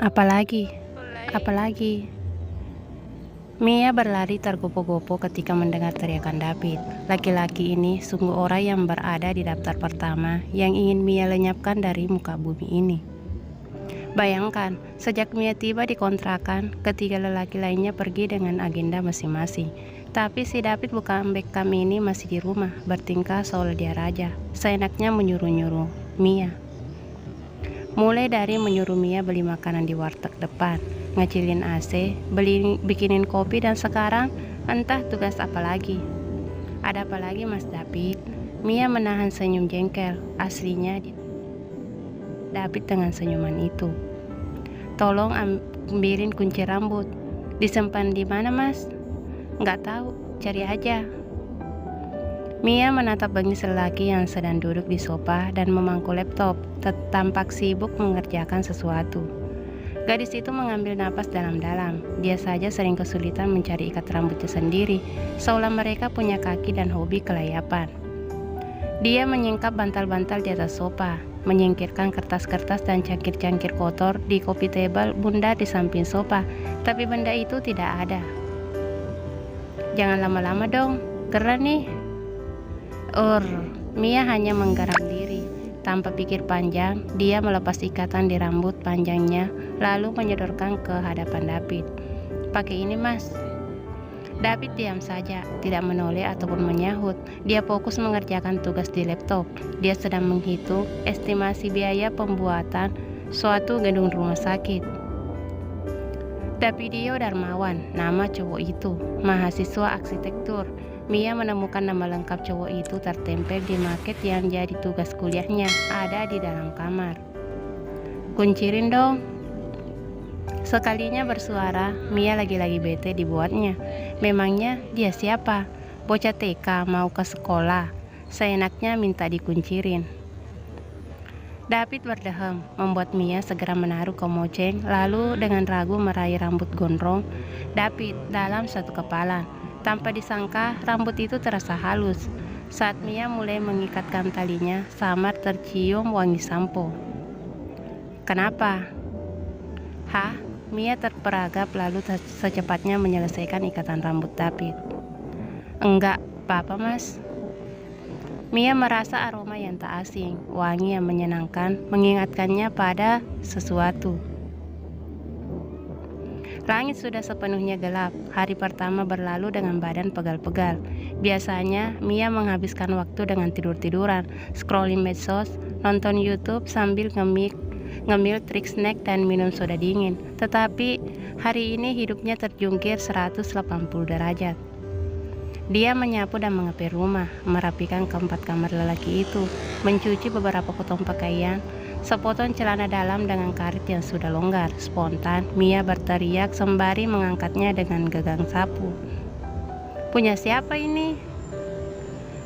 Apalagi, apalagi. Mia berlari tergopoh-gopoh ketika mendengar teriakan David. Laki-laki ini sungguh orang yang berada di daftar pertama yang ingin Mia lenyapkan dari muka bumi ini. Bayangkan, sejak Mia tiba di kontrakan, ketiga lelaki lainnya pergi dengan agenda masing-masing. Tapi si David bukan bekam ini masih di rumah, bertingkah seolah dia raja. Seenaknya menyuruh-nyuruh Mia. Mulai dari menyuruh Mia beli makanan di warteg depan, ngecilin AC, bikinin kopi, dan sekarang entah tugas apa lagi. Ada apa lagi Mas David? Mia menahan senyum jengkel. Aslinya David dengan senyuman itu. Tolong ambilin kunci rambut. Disimpan di mana Mas? Nggak tahu, cari aja. Mia menatap bangis lelaki yang sedang duduk di sofa dan memangku laptop, tampak sibuk mengerjakan sesuatu. Gadis itu mengambil napas dalam-dalam. Dia saja sering kesulitan mencari ikat rambutnya sendiri, seolah mereka punya kaki dan hobi kelayapan. Dia menyingkap bantal-bantal di atas sofa, menyingkirkan kertas-kertas dan cangkir-cangkir kotor di kopi tebal bundar di samping sofa, tapi benda itu tidak ada. Jangan lama-lama dong, keren nih. Mia hanya menggarap diri. Tanpa pikir panjang, dia melepas ikatan di rambut panjangnya, lalu menyodorkan ke hadapan David. Pakai ini Mas. David diam saja, tidak menoleh ataupun menyahut. Dia fokus mengerjakan tugas di laptop. Dia sedang menghitung estimasi biaya pembuatan suatu gedung rumah sakit. Davidio Darmawan, nama cowok itu, mahasiswa arsitektur. Mia menemukan nama lengkap cowok itu tertempel di maket yang jadi tugas kuliahnya, ada di dalam kamar. Kuncirin dong. Sekalinya bersuara, Mia lagi-lagi bete dibuatnya. Memangnya dia siapa? Bocah TK mau ke sekolah, seenaknya minta dikuncirin. David berdehem, membuat Mia segera menaruh kemoceng, lalu dengan ragu meraih rambut gondrong David dalam satu kepalan. Tanpa disangka, rambut itu terasa halus. Saat Mia mulai mengikatkan talinya, samar tercium wangi sampo. Kenapa? Hah? Mia terperagap lalu secepatnya menyelesaikan ikatan rambut David. Enggak, apa-apa Mas. Mia merasa aroma yang tak asing, wangi yang menyenangkan, mengingatkannya pada sesuatu. Langit sudah sepenuhnya gelap. Hari pertama berlalu dengan badan pegal-pegal. Biasanya Mia menghabiskan waktu dengan tidur-tiduran, scrolling medsos, nonton YouTube sambil ngemil trik snack dan minum soda dingin. Tetapi hari ini hidupnya terjungkir 180 derajat. Dia menyapu dan mengepel rumah, merapikan keempat kamar lelaki itu, mencuci beberapa potong pakaian, sepotong celana dalam dengan karet yang sudah longgar. Spontan, Mia berteriak sembari mengangkatnya dengan gagang sapu. Punya siapa ini?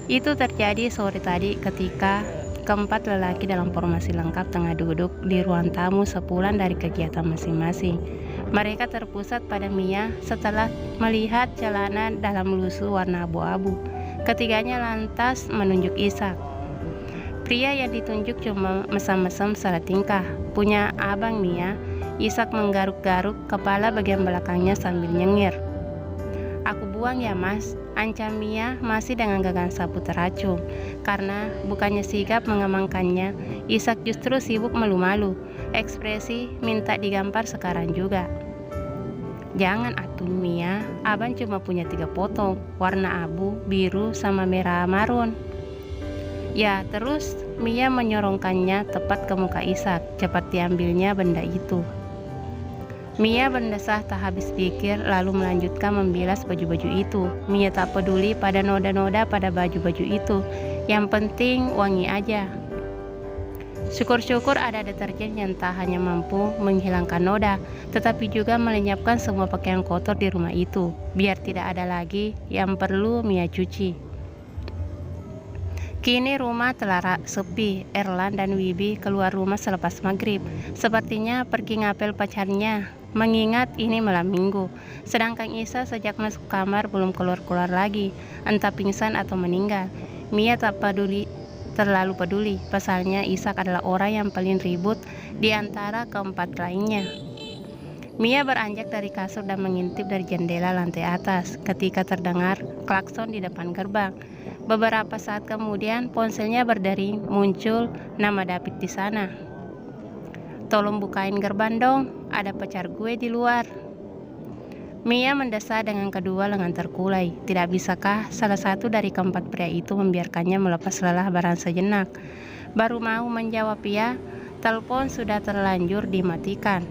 Itu terjadi sore tadi ketika keempat lelaki dalam formasi lengkap tengah duduk di ruang tamu sepulang dari kegiatan masing-masing. Mereka terpusat pada Mia setelah melihat celana dalam lusuh warna abu-abu. Ketiganya lantas menunjuk Ishak. Pria yang ditunjuk cuma mesam-mesam salah tingkah. Punya abang Mia. Ishak menggaruk-garuk kepala bagian belakangnya sambil nyengir. Aku buang ya Mas, ancam Mia masih dengan gagang sapu teracung. Karena bukannya sigap mengamankannya, Ishak justru sibuk malu-malu. Ekspresi minta digampar sekarang juga. Jangan atuh Mia, abang cuma punya 3 potong, warna abu, biru, sama merah marun. Ya, terus Mia menyorongkannya tepat ke muka Ishak. Cepat diambilnya benda itu. Mia berdesah tak habis pikir, lalu melanjutkan membilas baju-baju itu. Mia tak peduli pada noda-noda pada baju-baju itu. Yang penting wangi aja. Syukur-syukur ada deterjen yang tak hanya mampu menghilangkan noda, tetapi juga melenyapkan semua pakaian kotor di rumah itu, biar tidak ada lagi yang perlu Mia cuci. Kini rumah telah sepi. Erlan dan Wibi keluar rumah selepas maghrib. Sepertinya pergi ngapel pacarnya, mengingat ini malam minggu. Sedangkan Isa sejak masuk kamar belum keluar-keluar lagi, entah pingsan atau meninggal. Mia tak peduli terlalu peduli. Pasalnya Ishak adalah orang yang paling ribut di antara keempat lainnya. Mia beranjak dari kasur dan mengintip dari jendela lantai atas ketika terdengar klakson di depan gerbang. Beberapa saat kemudian ponselnya berdering, muncul nama David di sana. "Tolong bukain gerbang dong, ada pacar gue di luar." Mia mendesah dengan kedua lengan terkulai. Tidak bisakah salah satu dari keempat pria itu membiarkannya melepas lelah barang sejenak? Baru mau menjawab ya, telepon sudah terlanjur dimatikan.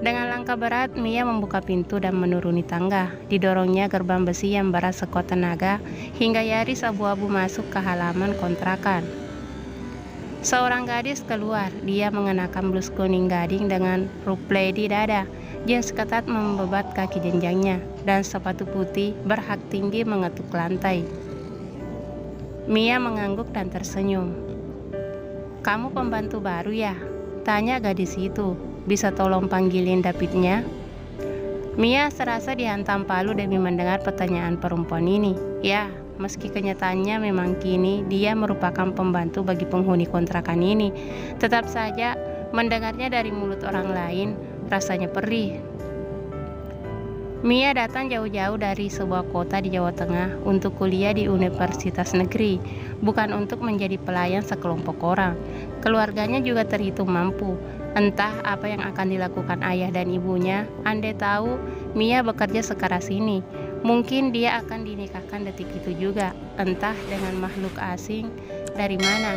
Dengan langkah berat, Mia membuka pintu dan menuruni tangga. Didorongnya gerbang besi yang berat sekuat tenaga hingga nyaris abu-abu masuk ke halaman kontrakan. Seorang gadis keluar. Dia mengenakan blus kuning gading dengan ruple di dada, jeans ketat membebat kaki jenjangnya, dan sepatu putih berhak tinggi mengetuk lantai. Mia mengangguk dan tersenyum. "Kamu pembantu baru ya?" tanya gadis itu. "Bisa tolong panggilin Davidnya?" Mia serasa dihantam palu demi mendengar pertanyaan perempuan ini. Ya, meski kenyataannya memang kini dia merupakan pembantu bagi penghuni kontrakan ini, tetap saja mendengarnya dari mulut orang lain rasanya perih. Mia datang jauh-jauh dari sebuah kota di Jawa Tengah untuk kuliah di universitas negeri, bukan untuk menjadi pelayan sekelompok orang. Keluarganya juga terhitung mampu. Entah apa yang akan dilakukan ayah dan ibunya, andai tahu Mia bekerja sekeras ini. Mungkin dia akan dinikahkan detik itu juga, entah dengan makhluk asing dari mana.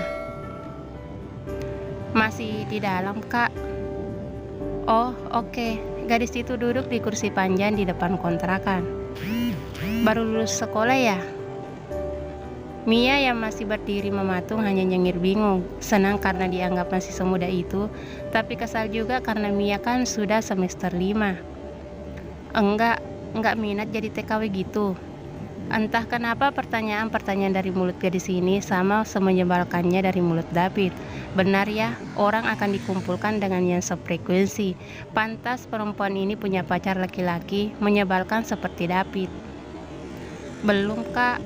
"Masih di dalam, Kak?" "Oh, oke." Gadis itu duduk di kursi panjang di depan kontrakan. "Baru lulus sekolah ya?" Mia yang masih berdiri mematung hanya nyengir bingung. Senang karena dianggap masih semuda itu, tapi kesal juga karena Mia kan sudah semester 5. Enggak minat jadi TKW gitu." Entah kenapa pertanyaan-pertanyaan dari mulut gadis ini sama semenyebalkannya dari mulut David. Benar ya, orang akan dikumpulkan dengan yang sefrekuensi. Pantas perempuan ini punya pacar laki-laki menyebalkan seperti David. "Belum, Kak."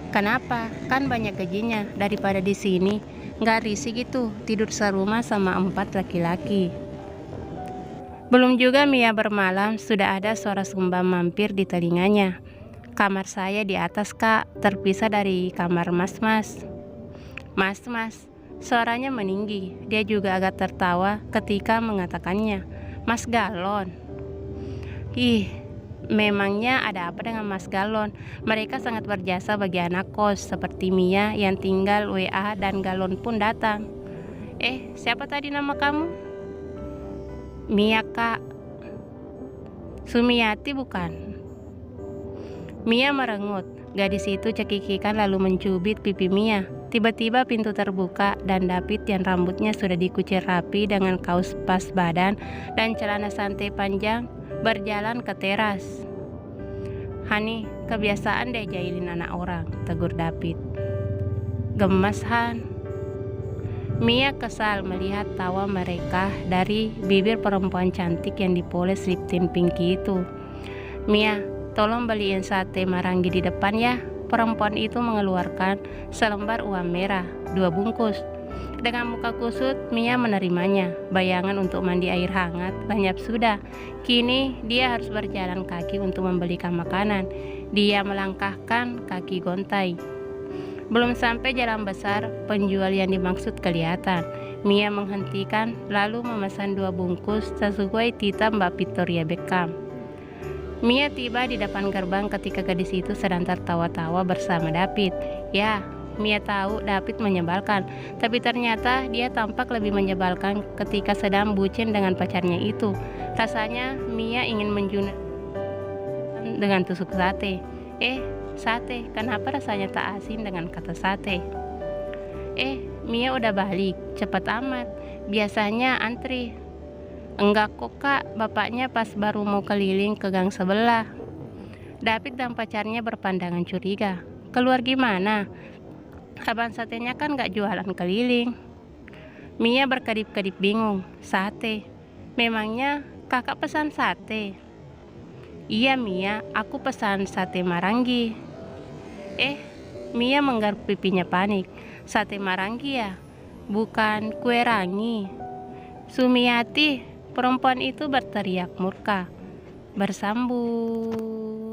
"Kenapa? Kan banyak gajinya daripada di sini. Nggak risih gitu tidur serumah sama 4 laki-laki." Belum juga Mia bermalam, sudah ada suara sumbang mampir di telinganya. "Kamar saya di atas, Kak, terpisah dari kamar Mas-mas." "Mas-mas?" Suaranya meninggi. Dia juga agak tertawa ketika mengatakannya. "Mas Galon." Ih, memangnya ada apa dengan Mas Galon? Mereka sangat berjasa bagi anak kos seperti Mia yang tinggal WA dan Galon pun datang. Siapa tadi nama kamu?" "Mia, Kak." "Sumiati bukan?" Mia merengut. Gadis itu cekikikan lalu mencubit pipi Mia. Tiba-tiba pintu terbuka dan David yang rambutnya sudah dikucir rapi dengan kaos pas badan dan celana santai panjang berjalan ke teras. "Hani, kebiasaan deh jahilin anak orang," tegur David. "Gemas, Han." Mia kesal melihat tawa mereka dari bibir perempuan cantik yang dipoles lip tint pinky itu. "Mia, tolong beliin sate marangi di depan ya." Perempuan itu mengeluarkan selembar uang merah, 2 bungkus. Dengan muka kusut, Mia menerimanya. Bayangan untuk mandi air hangat lenyap sudah. Kini dia harus berjalan kaki untuk membelikan makanan. Dia melangkahkan kaki gontai. Belum sampai jalan besar, penjual yang dimaksud kelihatan. Mia menghentikan lalu memesan 2 bungkus sesuai tita Mbak Victoria Beckham. Mia tiba di depan gerbang ketika gadis itu sedang tertawa-tawa bersama David. Ya, Mia tahu David menyebalkan, tapi ternyata dia tampak lebih menyebalkan ketika sedang bucin dengan pacarnya itu. Rasanya Mia ingin menjunjung dengan tusuk sate. Sate, kenapa rasanya tak asin dengan kata sate? Mia udah balik, cepat amat. Biasanya antri. "Enggak kok, Kak, bapaknya pas baru mau keliling ke gang sebelah." David dan pacarnya berpandangan curiga. "Keluar gimana? Abang satenya kan gak jualan keliling." Mia berkedip-kedip bingung. "Sate? Memangnya kakak pesan sate?" "Iya Mia, aku pesan sate marangi." Mia menggaruk pipinya panik. Sate Marangi ya? Bukan kue rangi. Sumiati, perempuan itu berteriak murka. Bersambung.